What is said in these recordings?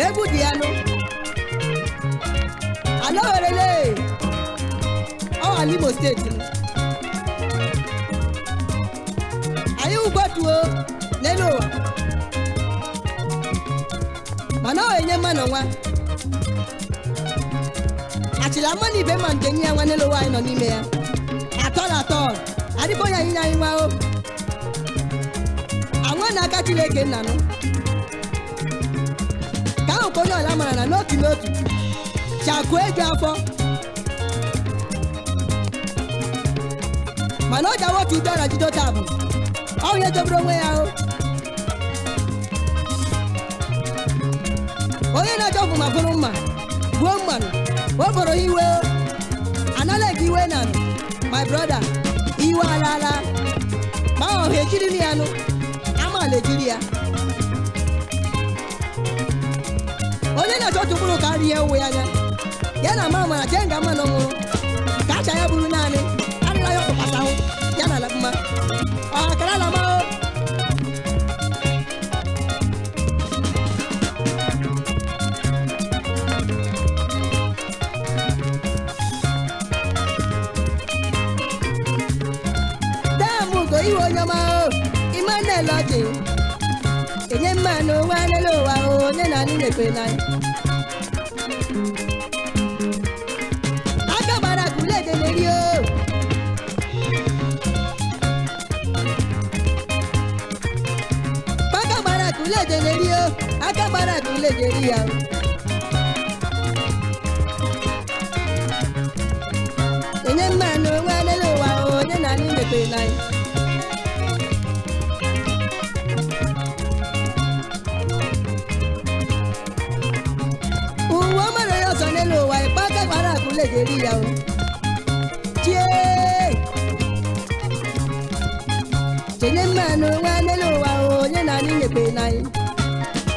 Egwu dị ya nụ. Ala werele. Ọ ala Imo steeti. Anyị ugbotuo n'elu ụwa. Mana ọ enye mmanụ nwa. Achịla mmanụ ibe ma nke nye ya nwa n'elu ụwa anyị nọ n'ime ya. Atọ. Adịbọ ya anyị anyị nwa o. Anwa na-aka Chineke nna nụ. Ka ahụ ka onye ọla mara na n'otu n'otu. Chakụ eju afọ. Mana ọ jawa otu ụdara jido tabụ. Ọ onye dobere onwe ya o. Onye na-achọ ọfụma bụrụ mma. Gbuo mmanụ. O boro iwe o. Anala gị iwe na nụ. My brother. Iwe ala. Ma ọ ejiri ya nụ. Amaala ejiri ya. Onye na-achọ otu mkpụrụ ka arị ihe ụwa ya anya. Ya na ama mara jee nga mmanụ nwụrụ. Ka acha ya bụrụ naanị. Arịla ya ọkpụkpata ahụ. Ya na ala mma. Ọ akara ala ma o. Damugo iwe onye ọma o. Emmanuel Ọjị. Enye mmanụ nwa n'elu ụwa o. Onye na anyị na-ekwe n'anyị. Aka gbara kule ede n'eri o. Aka gbara kule ede n'eri o. Aka gbara kule ede n'eri ya o. Enye mmanụ nwa n'elu ụwa o. Onye na anyị na-ekwe n'anyị. Uwe mara ya ọsọ n'elu ụwa ịkpa aka gbara akụle ga-eri ya o. Chie! Chenye mmanụ nwa n'elu ụwa o. Onye na anyị nyekwe n'anyị.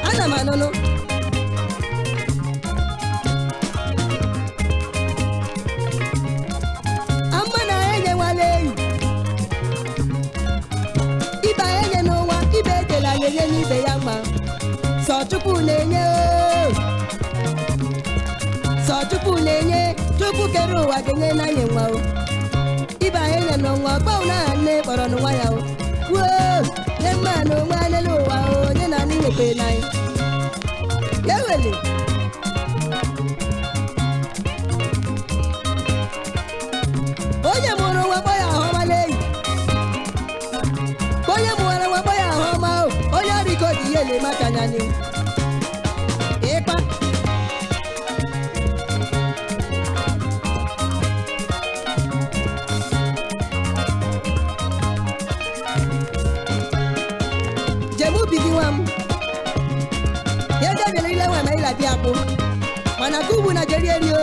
Ana m anụnụ. Amma na enye nwale eyi. Ibe enye n'ụwa. Ibe ekele anyị enye n'ibe ya mma. Sọ Chukwu na-enye o. Sọ Chukwu na-enye. Chukwu kere ụwa ga-enye n'anyị nwa o. Ibe anyị nye n'ọnwa gbaụ na aha nne kpọrọ n'ụwa ya o. Wuo! Nye mmanụ nwa n'elu ụwa o. Onye na anyị nyekwe n'anyị. Ya wele. Onye mụrụ nwa gbọ ya ahụ ọma n'eyi. Onye mụwara nwa gbọ ya ahụ ọma o. Onye ọrụ iko dị ihe ele maka anya n'ihu. Ịkpa. Jemu bigi nwa m. Ya jebere ile nwa ma ịla bịa akpụ. Mana ka ugwu na jeri eri o.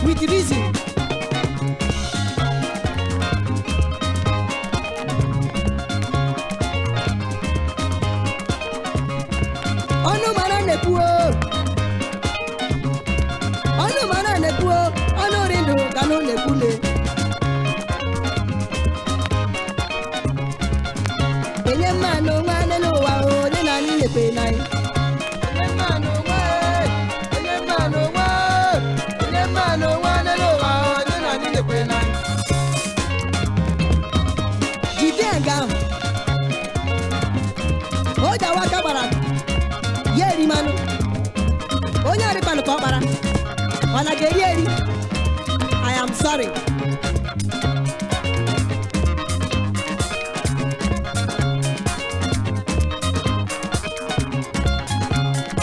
With reason. Ọnụ mara na-ekwu o. Ọnụ mara na-ekwu o. Ọnụ ri ndụ ka nụ na-ekwule. Enye mmanụ nwa n'elu ụwa o. Onye na anyị nyekwe n'anyị. Enye mmanụ nwa e. Enye mmanụ nwa e. Enye mmanụ nwa n'elu ụwa o. Onye na anyị nyekwe n'anyị. Jide nga ahụ. O ji awa aka gbara. Ya eri mmanụ. Onye arịkpanụ ka ọ kpara. Mana ga-eri eri. I am sorry.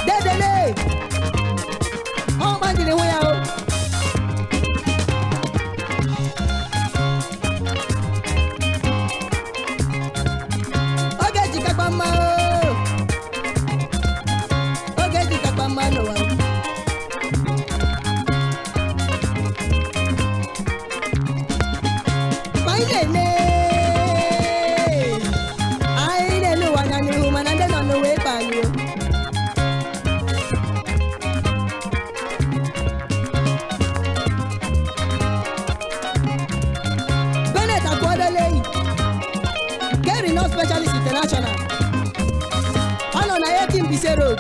Dedele. Ọ gbajiri nwe ya o. Ọ ga-ejikakwa mma o. Ọ ga-ejikakwa mma n'ụwa. Ma anyị na-eme. Anyị na-ele ụwa anya n'ihu mana ndị nọ n'ụwa ịkpa anyị o. Specialist International. Ọ nọ na 18 Bise Road,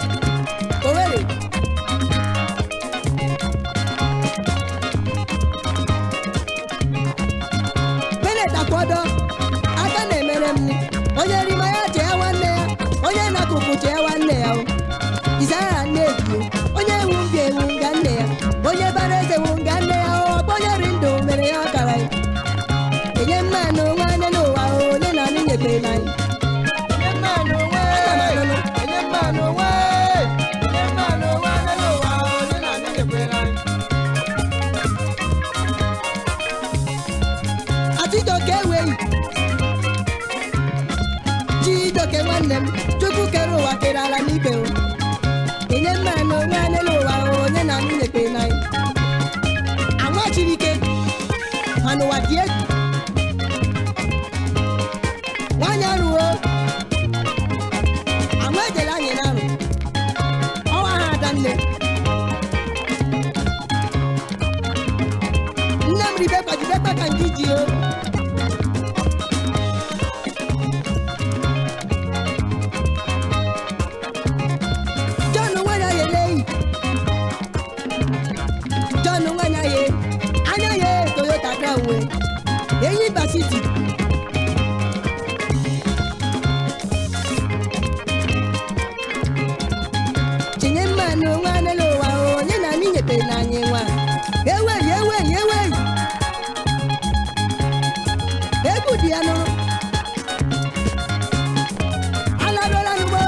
Owerri. Benet Akwodo, aka na-emere m onye rima ya chee nwanne ya, onye na-akụkụ chee nwanne ya. Isaya Nneji, onye ewu mbi ewu nga nne ya, onye bara eze ewu nga nne ya. Ọkpọ onye ri ndụ mere ya ọkara ya. Enye mmanụ nwanne n'ụwa, onye na-anị nyekere na anyị. Enye mmanụ nwe, enye mmanụ nwe, enye mmanụ nwanne n'ụwa, onye na-anị nyekere na anyị. Achijioke eweghị Chijioke nwanne m, Chukwu kere ụwa kere ala n'ibe o. Enye mmanụ nwanne n'ụwa, onye na-anị nyekere na anyị. Anwachiri ike mana ụwa dị egwu. Nwaanyị arụwo anwa ejela anyị n'arụ, ọwa ha ada nne. Nne m ribekwa jidekwa ka nke ji o. John nwanya ya eleghị, John nwanya ya anya ya Toyota Crown we Enyimba City. Chinye mmanụ nwanne n'ụwa, onye na-anị nyepere na anyị nwa. Eweghị eweghị eweghị egwu dị ya nụrụ. Alarola n'ugbo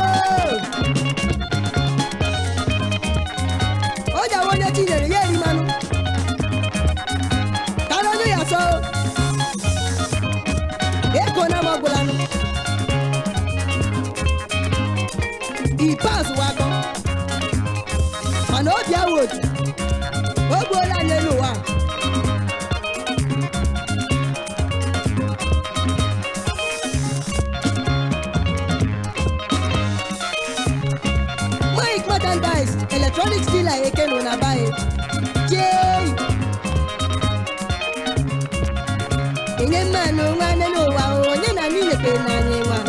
o ji awa onye Chinyere ya eri mmanụ karọnụ ya so ego na magwụlanụ ikpeazụ wakọ mana obi awụ otu o gbuola n'elu ụwa. Mike Merchandise Electronics Dealer Ekelu na bae jee. Enye mmanụ nwanne n'ụwa, onye na-anị nyekere na anyị nwa.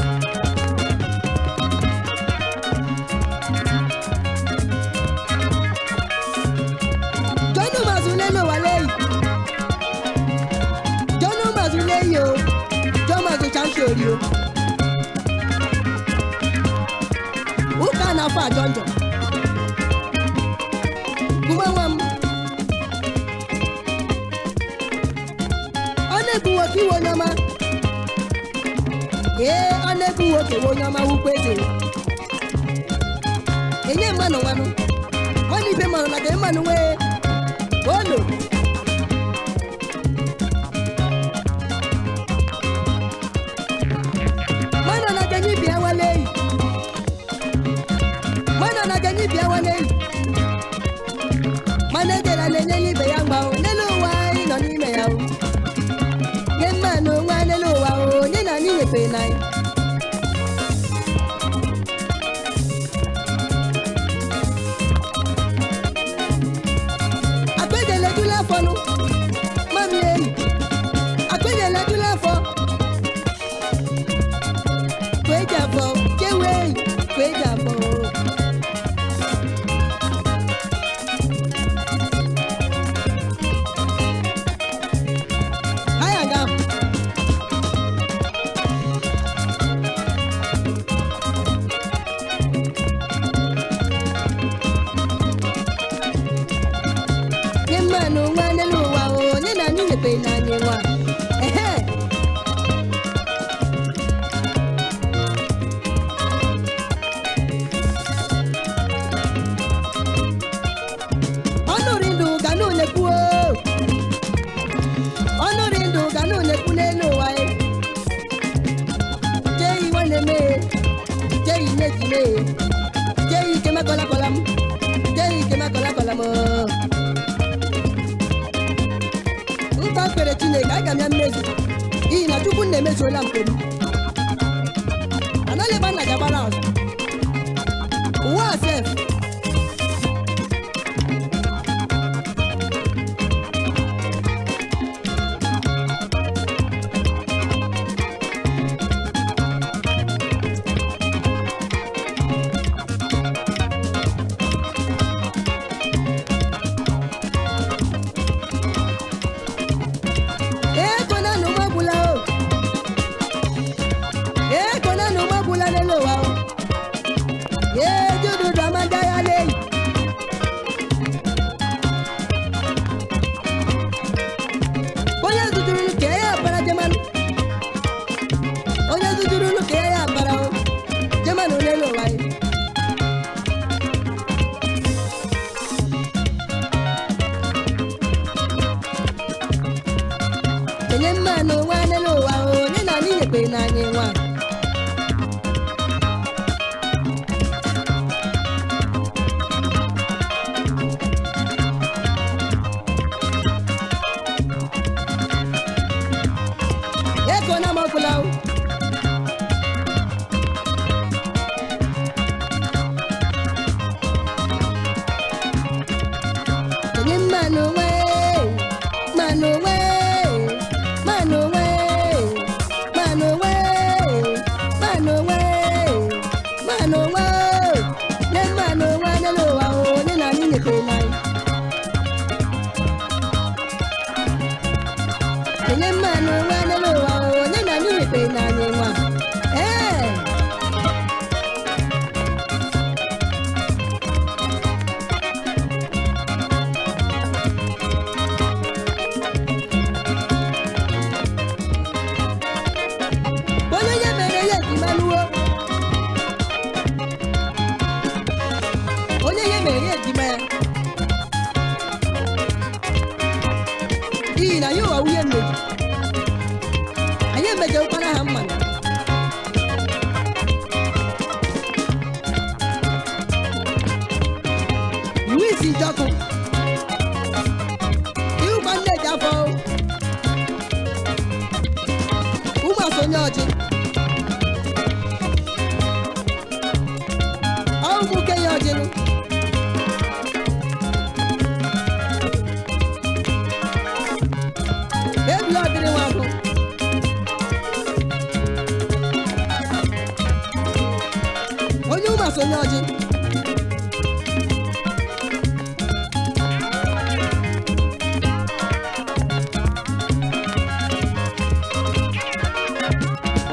Jọnụ mazụle n'ụwa leyi, Jọnụ mazụle yo, Jọ mazụ champion o. Ụka na-afọ ajọnjọ kuma nwa m. Ọ na-ebu nwoke iwe onye ọma, ọ na-ebu nwoke iwe onye ọma wukwu eze. Enye mmanụ nwanụ, ọ na ibe mmanụ na ka mmanụ nwee olo. Mmanụ na ka anyị bịa nwale eyi, mmanụ na ka anyị bịa nwale eyi. Mana ejela na-enye n'ibe ya mgba n'elu ụwa anyị nọ n'ime ya. Nye mmanụ nwanne n'ụwa, onye na-anị nyepere na anyị. Akpejele dula afọ nụ mami eyi, akpejele dula afọ kweji afọ kewe eyi kweji afọ. Nta kpere Chineke aga m ya mmezu n'ihi na Chukwu na-emezuola mkpe m. Anaghị ebe nna gị agbara azụ ụwa sef. kenye mmanụ nwa n'elu ụwa onye na anyị nyekwe na anyị nwa eko na mọkụla kenye mmanụ nwa mmanụ nwa mmanụ nwa mmanụ nwa mmanụ nwa mmanụ nwa nye mmanụ nwa n'elu ụwa onye na anyị nyekwe na anyị kenye mmanụ nwa n'elu ụwa onye na anyị nyekwe na anyị nwa onye nye mere ya ejimanuwo onye ihe mere ya ejima ya n'ihi na ya ụwa nwunye mmeji anyị emejewụkwana ha mmanụ iwu isi njọkụ ịhụkwa nne ji afọ ụmụ asonye ọjị ụmụ kenye ọjịnụ ebili ọdịrị nwa ahụ onye ụmụ asonye ọjị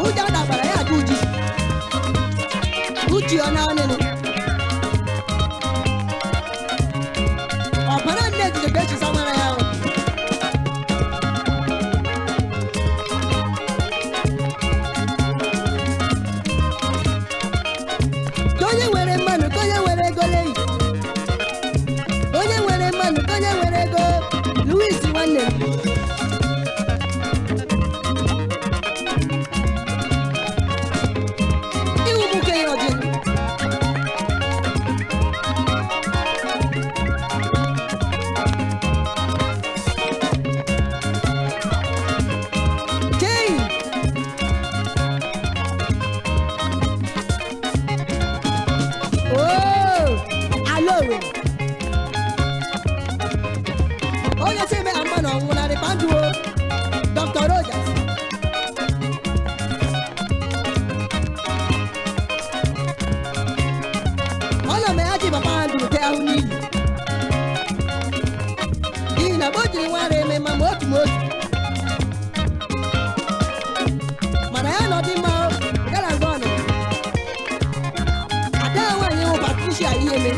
ụjọ dagbara ya aga uji ọ na ọnịnụ ọbara nne jiri ka echisa mara ya ahụ onye nwere mmanụ ka onye nwere ego leyi onye nwere mmanụ ka onye nwere ego Louis nwanne m iwu m kenye ọjị onye si eme ama na ọnwụ narị panduo Dr. Rogers ọ na m ya ji papa ha duru te ahụ n'iyi n'ihi na mgbe o jiri nwara eme ma otu mana ya nọdị mma gara nga ọnụ ada ya nwaanyị hụ Patricia ihe eme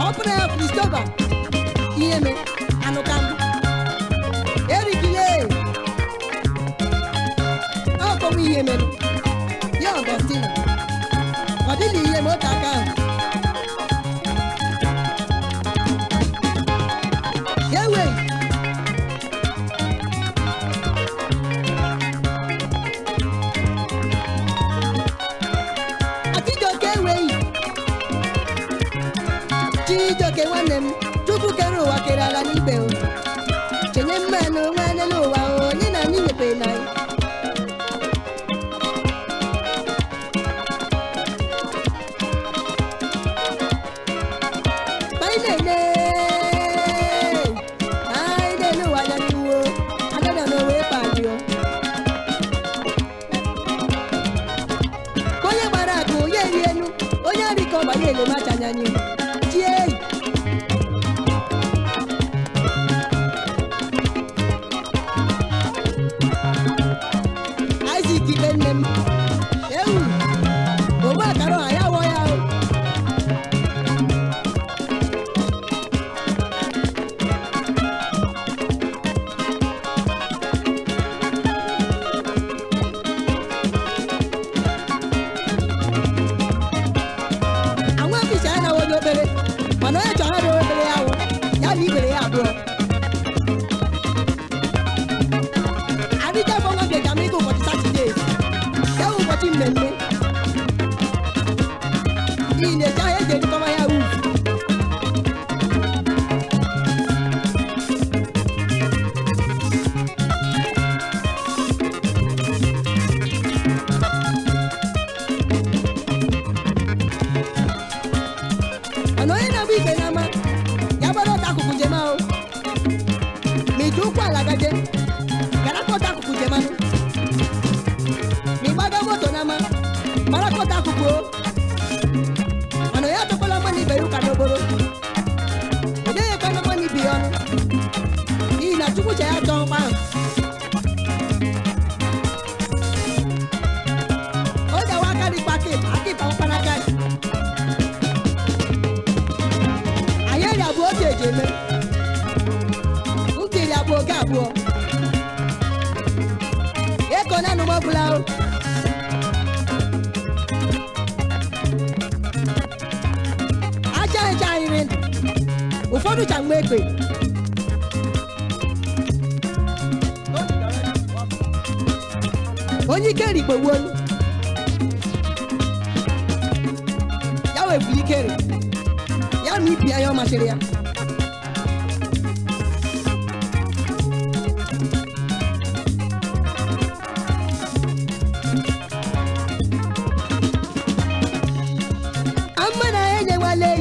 ọbụna ya Christopher ihe me anụkam erigile ọkọwa ihe merụ ya Augustina ọ dịla ihe ma otu aka ahụ ya wee Chijioke eweghị Chijioke nwanne m tupu kere ụwa kere ala n'igbe chenye mmanụ nwa n'elu ụwa onye na anyị nyepere na anyị anyị na-ele ụwa anya n'iwu adada n'owe kpadio onye gbara akụ ya eri elu onye arịka ọgbanye elemacha anya n'ihu tie Isaac ikpe nne m ewu ogbe akara ọha ya wọ ya ibe n'ama ya gbara ọta akụkụ jema o ma iji ụkwụ ala gaje gara kọta akụkụ jemanụ ma ịgbaga moto n'ama mara kọta akụkụ o mana ya atọkwala mmanụ ibe ya ụka n'okporo o deghekwana mmanụ ibe ya ọnụ n'ihi na Chukwu che ya atọ mkpa ahụ o dewa aka dịkwa aka ịkpa mkpanaka ayeri abụọ otu eji eme nkiri abụọ oge abụọ eko na anụmọ ọbụla o achaghịcha ahịrị ndụ ụfọdụ cha mgbe ekpe onye ike rikpogbuo ya wepụrụ ikere ya ma ipi anya ọ masịrị ya amma na enye nwale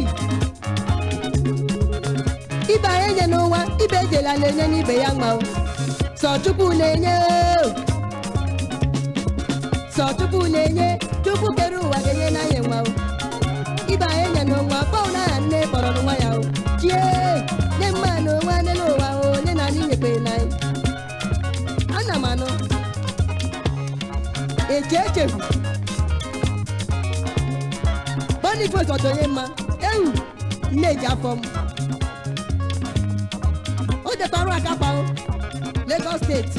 ibe enye n'ụwa ibe ejela na-enye n'ibe ya mma sọ Chukwu na-enye sọ Chukwu na-enye Chukwu kere ụwa ga-enye n'anya nwa ibe enye n'ụwa kpọọ na aha nne kpọrọ n'nwa ya chie nye mma n'ụwa nne n'ụwa onye na anyị nyekpere n'anyị ana m anụ echefu Boniface Otonye-Mma ewu nne ji afọ m o jetara aka kpao Lagos State